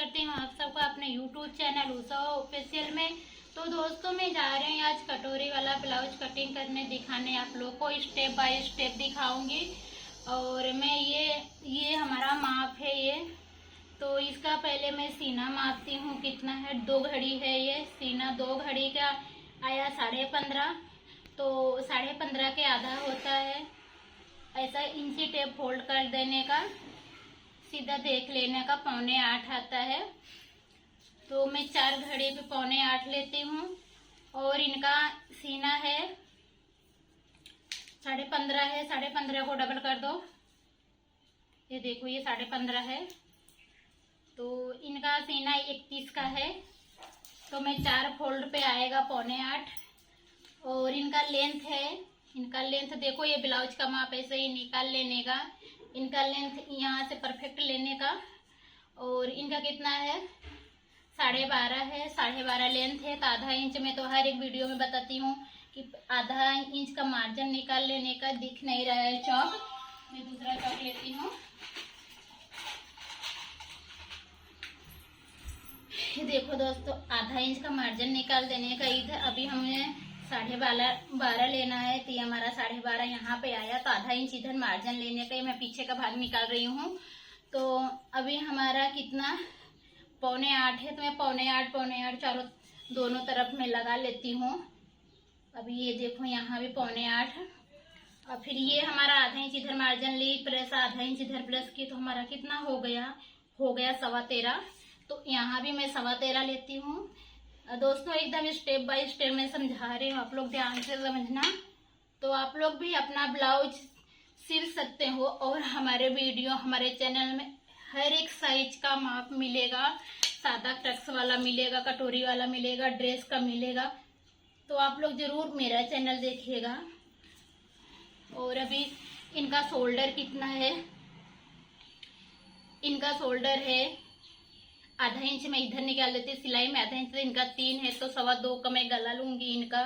करती हूँ आप सबको अपने YouTube चैनल उषा ऑफिशियल में। तो दोस्तों मैं जा रहे हैं आज कटोरी वाला ब्लाउज कटिंग करने, दिखाने आप लोग को स्टेप बाय स्टेप दिखाऊंगी। और मैं ये हमारा माप है ये, तो इसका पहले मैं सीना मापती हूँ कितना है। 2 घड़ी है ये सीना, 2 घड़ी का आया 15.5, तो 15.5 के आधा होता है। ऐसा इंची टेप फोल्ड कर देने का, सीधा देख लेने का 7.25 आता है। तो मैं 4 घड़ी पे 7.25 लेती हूँ। और इनका सीना है 15.5 है, 15.5 को डबल कर दो, ये देखो ये 15.5 है। तो इनका सीना 31 का है, तो मैं 4 फोल्ड पे आएगा 7.25। और इनका लेंथ है, इनका लेंथ देखो ये ब्लाउज का माप ऐसे ही निकाल लेने का, इनका लेंथ यहाँ से परफेक्ट लेने का। और इनका कितना है 12.5 है, 12.5 लेंथ है। तो आधा इंच में तो हर एक वीडियो में बताती हूँ कि आधा इंच का मार्जिन निकाल लेने का। दिख नहीं रहा है चौक, मैं दूसरा चौक लेती हूँ। ये देखो दोस्तों, आधा इंच का मार्जिन निकाल देने का। इधर अभी हमें 12.5 लेना है, तो ये हमारा 12.5 यहाँ पे आया, तो आधा इंच इधर मार्जिन लेने का। मैं पीछे का भाग निकाल रही हूँ। तो अभी हमारा कितना 7.25 है, तो मैं 7.25 चारों दोनों तरफ में लगा लेती हूँ। अभी ये देखो यहाँ भी 7.25। और फिर ये हमारा आधा इंच इधर मार्जिन ली प्लस आधा इंच इधर प्लस की, तो हमारा कितना हो गया 13.25। तो यहाँ भी मैं 13.25 लेती हूँ। दोस्तों एकदम स्टेप बाय स्टेप मैं समझा रही हूँ, आप लोग ध्यान से समझना। तो आप लोग भी अपना ब्लाउज सिल सकते हो। और हमारे वीडियो हमारे चैनल में हर एक साइज का माप मिलेगा, सादा टक्स वाला मिलेगा, कटोरी वाला मिलेगा, ड्रेस का मिलेगा। तो आप लोग जरूर मेरा चैनल देखिएगा। और अभी इनका शोल्डर कितना है, इनका शोल्डर है आधा इंच में इधर निकाल लेती हूँ सिलाई में, आधा इंच। तो इनका 3 है, तो 2.25 का मैं गला लूंगी इनका।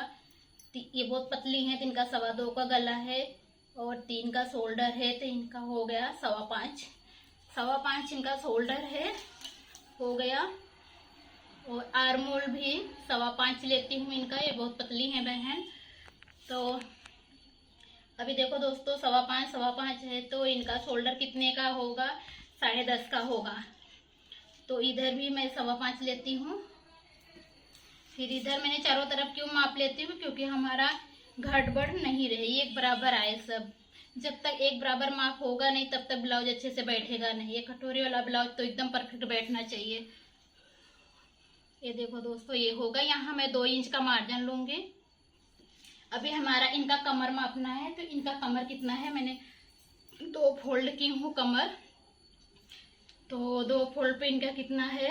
ये बहुत पतली है, तो इनका 2.25 का गला है। और 3 का शोल्डर है, तो इनका हो गया 5.25 इनका शोल्डर है, हो गया। और आर्मोल भी 5.25 लेती हूँ इनका, ये बहुत पतली है बहन। तो अभी देखो दोस्तों 5.25 है, तो इनका शोल्डर कितने का होगा 10.5 का होगा। तो इधर भी मैं 5.25 लेती हूँ। फिर इधर मैंने चारों तरफ क्यों माप लेती हूँ, क्योंकि हमारा घटबढ़ नहीं रहे, एक बराबर आए सब। जब तक एक बराबर माप होगा नहीं तब तक ब्लाउज अच्छे से बैठेगा नहीं। ये कटोरी वाला ब्लाउज तो एकदम परफेक्ट बैठना चाहिए। ये देखो दोस्तों ये होगा, यहाँ मैं 2 इंच का मार्जिन लूंगी। अभी हमारा इनका कमर मापना है, तो इनका कमर कितना है, मैंने 2 फोल्ड की हूँ कमर। तो 2 फोल्ड पे इनका कितना है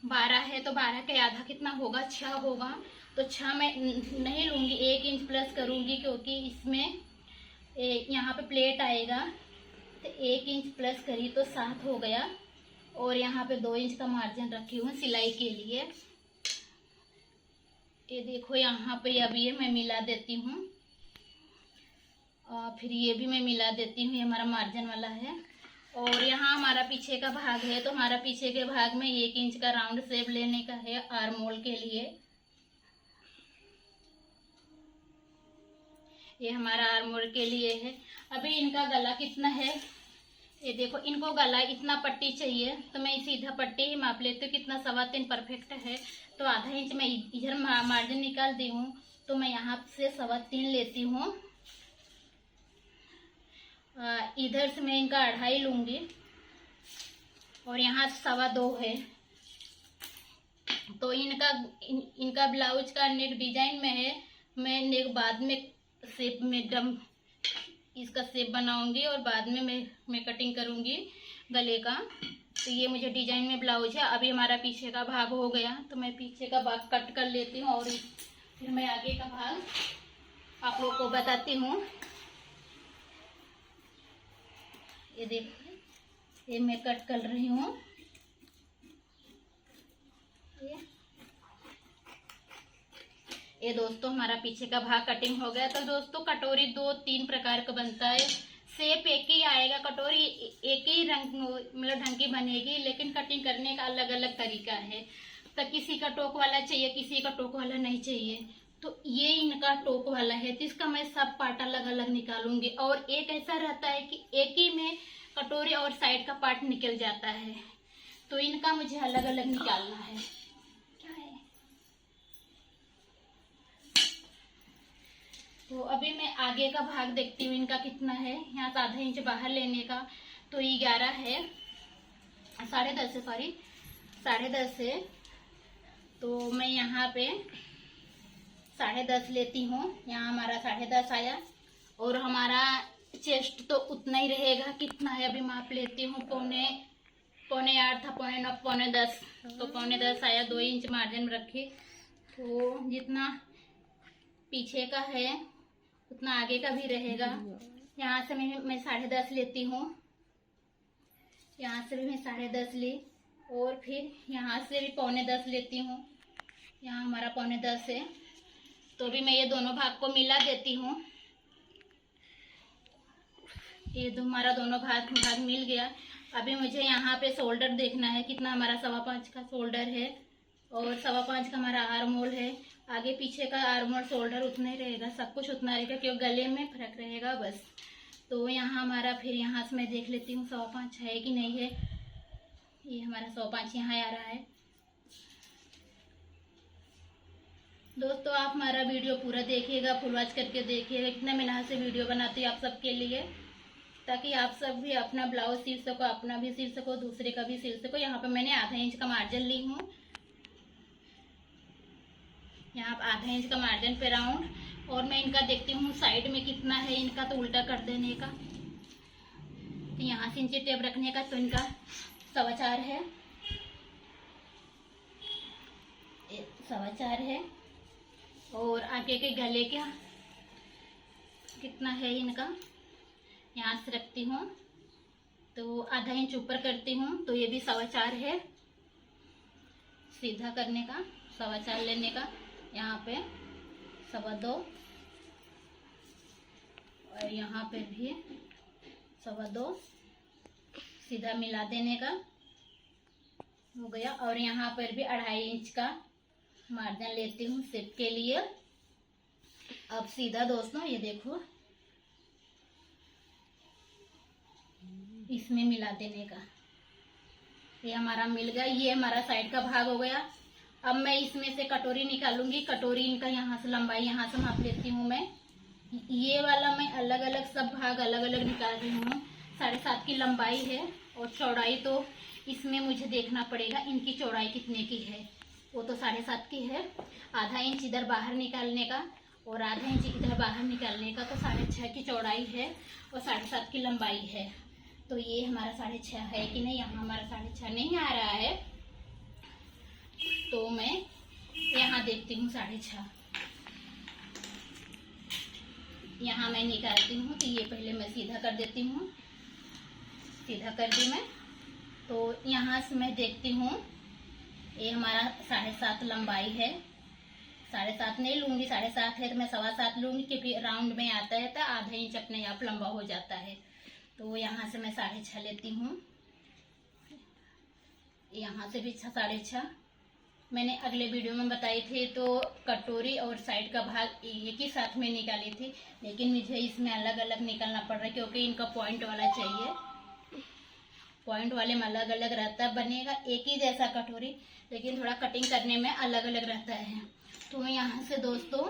12 है, तो 12 के आधा कितना होगा 6 होगा। तो 6 मैं नहीं लूंगी, 1 इंच प्लस करूंगी, क्योंकि इसमें यहाँ पे प्लेट आएगा। तो 1 इंच प्लस करी तो 7 हो गया। और यहाँ पे 2 इंच का मार्जिन रखी हूँ सिलाई के लिए। ये देखो यहाँ पे अब ये मैं मिला देती हूँ, फिर ये भी मैं मिला देती हूँ, ये हमारा मार्जिन वाला है। और यहाँ हमारा पीछे का भाग है, तो हमारा पीछे के भाग में 1 इंच का राउंड शेप लेने का है आर्मोल के लिए। ये हमारा आर्मोल के लिए है। अभी इनका गला कितना है, ये देखो इनको गला इतना पट्टी चाहिए, तो मैं सीधा पट्टी ही माप लेती हूँ। कितना 3.25 परफेक्ट है, तो आधा इंच मैं इधर मार्जिन निकाल दी हूँ, तो मैं यहाँ से 3.25 लेती हूँ। इधर से मैं इनका 2.5 लूंगी। और यहाँ 2.25 है। तो इनका ब्लाउज का नेक डिजाइन में है, मैं नेक बाद में शेप में डम इसका शेप बनाऊंगी और बाद में मैं कटिंग करूंगी गले का। तो ये मुझे डिजाइन में ब्लाउज है। अभी हमारा पीछे का भाग हो गया, तो मैं पीछे का भाग कट कर लेती हूँ और फिर मैं आगे का भाग आप लोग को बताती हूँ। ये देखिए ये मैं कट कर रही हूँ। ये दोस्तों हमारा पीछे का भाग कटिंग हो गया। तो दोस्तों कटोरी 2-3 प्रकार का बनता है, शेप एक ही आएगा, कटोरी एक ही रंग मतलब ढंग की बनेगी, लेकिन कटिंग करने का अलग अलग तरीका है। तो किसी का टोक वाला चाहिए, किसी का टोक वाला नहीं चाहिए। तो ये इनका टोक वाला है, तो इसका मैं सब पार्ट अलग अलग निकालूंगी। और एक ऐसा रहता है कि एक ही में कटोरी और साइड का पार्ट निकल जाता है, तो इनका मुझे अलग अलग निकालना है। क्या है? तो अभी मैं आगे का भाग देखती हूँ इनका कितना है। यहाँ से आधा इंच बाहर लेने का, तो ये 11 है, 10.5 है, सॉरी 10.5 है। तो मैं यहाँ पे 10.5 लेती हूँ। यहाँ हमारा 10.5 आया। और हमारा चेस्ट तो उतना ही रहेगा, कितना है अभी माप लेती हूँ, पौने 8 था, पौने 9, पौने 10, तो पौने 10 आया। 2 इंच मार्जिन रखी, तो जितना पीछे का है उतना आगे का भी रहेगा। यहाँ से मैं 10.5 लेती हूँ, यहाँ से भी मैं 10.5 ली, और फिर यहाँ से भी पौने 10 लेती हूँ। यहाँ हमारा पौने 10 है, तो भी मैं ये दोनों भाग को मिला देती हूँ। ये हमारा दोनों भाग मिल गया। अभी मुझे यहाँ पे शोल्डर देखना है, कितना हमारा 5.25 का शोल्डर है, और 5.25 का हमारा आर्म होल है। आगे पीछे का आर्म होल शोल्डर उतना ही रहेगा, सब कुछ उतना रहेगा, क्योंकि गले में फर्क रहेगा बस। तो यहाँ हमारा फिर यहाँ से मैं देख लेती हूँ 5.25 है कि नहीं है। ये हमारा 5.25 यहाँ आ रहा है। दोस्तों आप हमारा वीडियो पूरा देखिएगा, फुल वॉच करके देखिएगा। इतना मेहनत से वीडियो बनाती हूँ आप सबके लिए, ताकि आप सब भी अपना ब्लाउज सिल सको, अपना भी सिल सको, दूसरे का भी सिल सको। यहाँ पे मैंने आधा इंच का मार्जिन ली हूँ, यहाँ पे आधा इंच का मार्जिन पे राउंड। और मैं इनका देखती हूँ साइड में कितना है इनका, तो उल्टा कर देने का। तो यहाँ से इंची टेप रखने का, तो इनका 4.25 है, 4.25 है। और आगे के गले का कितना है इनका, यहाँ से रखती हूँ, तो आधा इंच ऊपर करती हूँ, तो ये भी 4.25 है। सीधा करने का 4.25 लेने का, यहाँ पे 2.25, और यहाँ पे भी 2.25 सीधा मिला देने का हो गया। और यहाँ पर भी 2.5 इंच का मार्जिन लेती हूँ सिप के लिए। अब सीधा दोस्तों ये देखो, इसमें मिला देने का, ये हमारा मिल गया। ये हमारा साइड का भाग हो गया। अब मैं इसमें से कटोरी निकालूंगी। कटोरी इनका यहाँ से लंबाई यहाँ से माप लेती हूँ मैं। ये वाला मैं अलग अलग सब भाग अलग अलग निकाल रही हूँ। 7.5 की लंबाई है, और चौड़ाई तो इसमें मुझे देखना पड़ेगा इनकी चौड़ाई कितने की है। वो तो 7.5 की है। आधा इंच इधर बाहर निकालने का, और आधा इंच इधर बाहर निकालने का, तो 6.5 की चौड़ाई है और 7.5 की लंबाई है। तो ये हमारा 6.5 है कि नहीं, यहाँ हमारा 6.5 नहीं आ रहा है, तो मैं यहाँ देखती हूँ 6.5। यहाँ मैं निकालती हूँ, तो ये पहले मैं सीधा कर देती हूँ। सीधा कर दी मैं, तो यहाँ से मैं देखती हूँ, ये हमारा 7.5 लंबाई है। 7.5 नहीं लूँगी, 7.5 है तो मैं 7.25 लूँगी, क्योंकि राउंड में आता है तो आधा इंच अपने आप लंबा हो जाता है। तो यहाँ से मैं 6.5 लेती हूँ, यहाँ से भी 6.5। मैंने अगले वीडियो में बताई थी, तो कटोरी और साइड का भाग एक ही साथ में निकाली थी, लेकिन मुझे इसमें अलग अलग निकालना पड़ रहा है, क्योंकि इनका पॉइंट वाला चाहिए। पॉइंट वाले में अलग अलग रहता है, बनेगा एक ही जैसा कटोरी, लेकिन थोड़ा कटिंग करने में अलग अलग रहता है। तो यहाँ से दोस्तों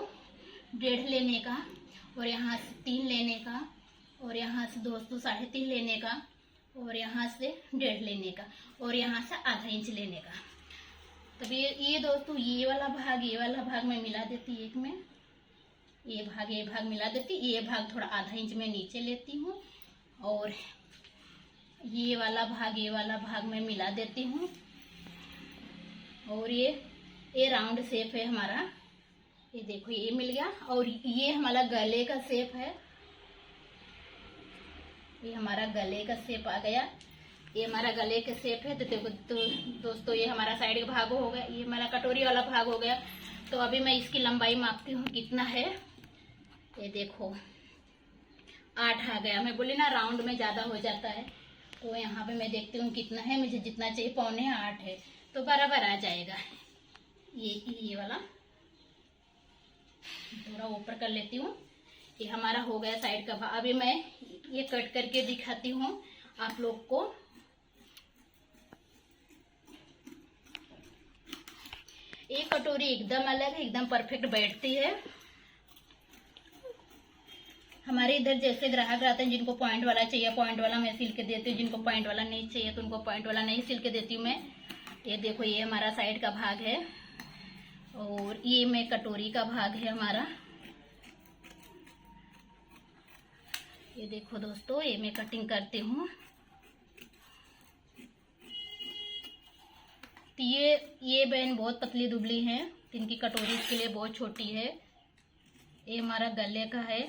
1.5 लेने का, और यहाँ से 3 लेने का, और यहाँ से दोस्तों 3.5 लेने का, और यहाँ से 1.5 लेने का, और यहाँ से आधा इंच लेने का। तब ये दोस्तों ये वाला भाग मैं मिला देती एक में, ये भाग मिला देती। ये भाग थोड़ा आधा इंच में नीचे लेती हूँ, और ये वाला भाग मैं मिला देती हूँ। और ये राउंड शेप है हमारा, ये देखो ये मिल गया। और ये हमारा गले का शेप है, ये हमारा गले का शेप आ गया। ये हमारा गले का शेप है। तो देखो तो दोस्तों ये हमारा साइड का भाग हो गया, ये हमारा कटोरी वाला भाग हो गया। तो अभी मैं इसकी लंबाई मापती हूँ कितना है। ये देखो 8 आ गया। मैं बोली ना राउंड में ज़्यादा हो जाता है, तो यहाँ पे मैं देखती हूँ कितना है, मुझे जितना चाहिए 7:45 है, तो बराबर आ जाएगा। ये वाला थोड़ा ऊपर कर लेती हूँ। ये हमारा हो गया साइड का भाग। अभी मैं ये कट करके दिखाती हूँ आप लोग को। ये कटोरी एकदम अलग है, एकदम परफेक्ट बैठती है। हमारे इधर जैसे ग्राहक आते हैं जिनको पॉइंट वाला चाहिए, पॉइंट वाला मैं सिल के देती हूँ, जिनको पॉइंट वाला नहीं चाहिए तो उनको पॉइंट वाला नहीं सिल के देती हूँ मैं। ये देखो, ये हमारा साइड का भाग है और ये मैं कटोरी का भाग है हमारा। ये देखो दोस्तों, ये मैं कटिंग करती हूँ। तो ये बहन बहुत पतली दुबली है, इनकी कटोरी इसके लिए बहुत छोटी है। ये हमारा गले का है,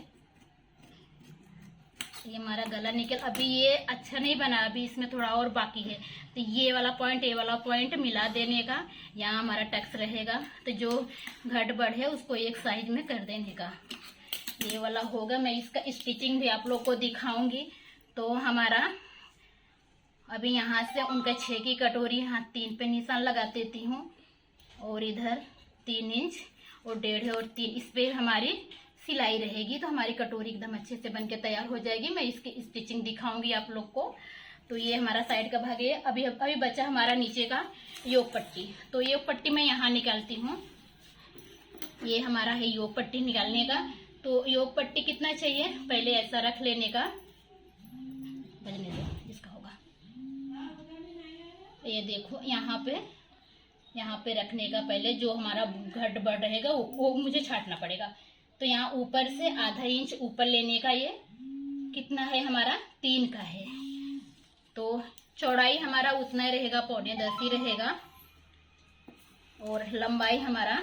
ये हमारा गला निकल। अभी ये अच्छा नहीं बना, अभी इसमें थोड़ा और बाकी है। तो ये वाला पॉइंट मिला देने का, यहाँ हमारा टक्स रहेगा। तो जो गड़बड़ है उसको एक साइज में कर देने का। ये वाला होगा। मैं इसका स्टिचिंग भी आप लोग को दिखाऊंगी। तो हमारा अभी यहाँ से उनका 6 की कटोरी यहाँ 3 पे निशान लगा देती हूँ और इधर 3 इंच और 1.5 और 3 इस पे हमारी सिलाई रहेगी। तो हमारी कटोरी एकदम अच्छे से बनके तैयार हो जाएगी। मैं इसकी स्टिचिंग दिखाऊंगी आप लोग को। तो ये हमारा साइड का भाग है। अभी बचा हमारा नीचे का योग पट्टी। तो योग पट्टी मैं यहाँ निकालती हूँ। ये हमारा है योग पट्टी निकालने का। तो योग पट्टी कितना चाहिए, पहले ऐसा रख लेने का, बजने दो जिसका होगा। ये देखो, यहाँ पे रखने का पहले जो हमारा गड़बड़ रहेगा वो मुझे छांटना पड़ेगा। तो यहाँ ऊपर से आधा इंच ऊपर लेने का। ये कितना है हमारा, 3 का है। तो चौड़ाई हमारा उतना ही रहेगा, 9.25 ही रहेगा। और लंबाई हमारा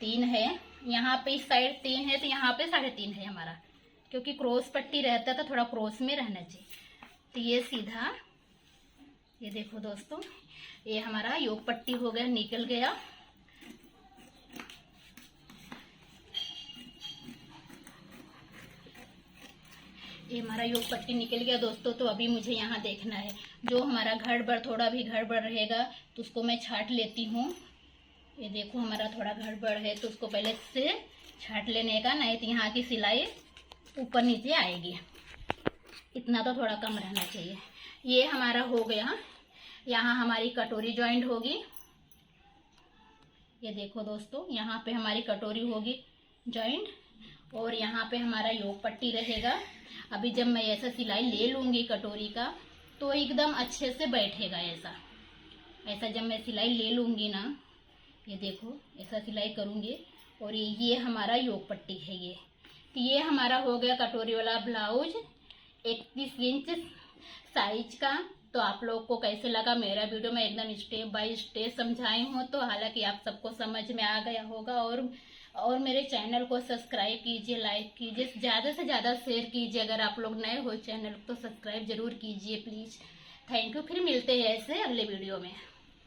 3 है। यहाँ पे इस साइड 3 है, तो यहाँ पे 3.5 है हमारा, क्योंकि क्रॉस पट्टी रहता है तो थोड़ा क्रॉस में रहना चाहिए। तो ये सीधा, ये देखो दोस्तों, ये हमारा योग पट्टी हो गया, निकल गया। ये हमारा योग पट्टी निकल गया दोस्तों। तो अभी मुझे यहाँ देखना है जो हमारा गड़बड़, थोड़ा भी गड़बड़ रहेगा तो उसको मैं छांट लेती हूँ। ये देखो, हमारा थोड़ा गड़बड़ है तो उसको पहले से छांट लेने का, नहीं तो यहाँ की सिलाई ऊपर नीचे आएगी। इतना तो थोड़ा कम रहना चाहिए। ये हमारा हो गया। यहाँ हमारी कटोरी जॉइंट होगी। ये देखो दोस्तों, यहाँ पे हमारी कटोरी होगी जॉइंट और यहाँ पे हमारा योग पट्टी रहेगा। अभी जब मैं ऐसा सिलाई ले लूँगी कटोरी का तो एकदम अच्छे से बैठेगा। ऐसा जब मैं सिलाई ले लूँगी ना, ये देखो ऐसा सिलाई करूँगी और ये हमारा योग पट्टी है। ये हमारा हो गया कटोरी वाला ब्लाउज 31 इंच साइज का। तो आप लोग को कैसे लगा मेरा वीडियो, मैं एकदम स्टेप बाय स्टेप समझाई हूँ। तो हालांकि आप सबको समझ में आ गया होगा। और मेरे चैनल को सब्सक्राइब कीजिए, लाइक कीजिए, ज़्यादा से ज़्यादा शेयर कीजिए। अगर आप लोग नए हो चैनल तो सब्सक्राइब जरूर कीजिए प्लीज़। Thank you. फिर मिलते हैं ऐसे अगले वीडियो में।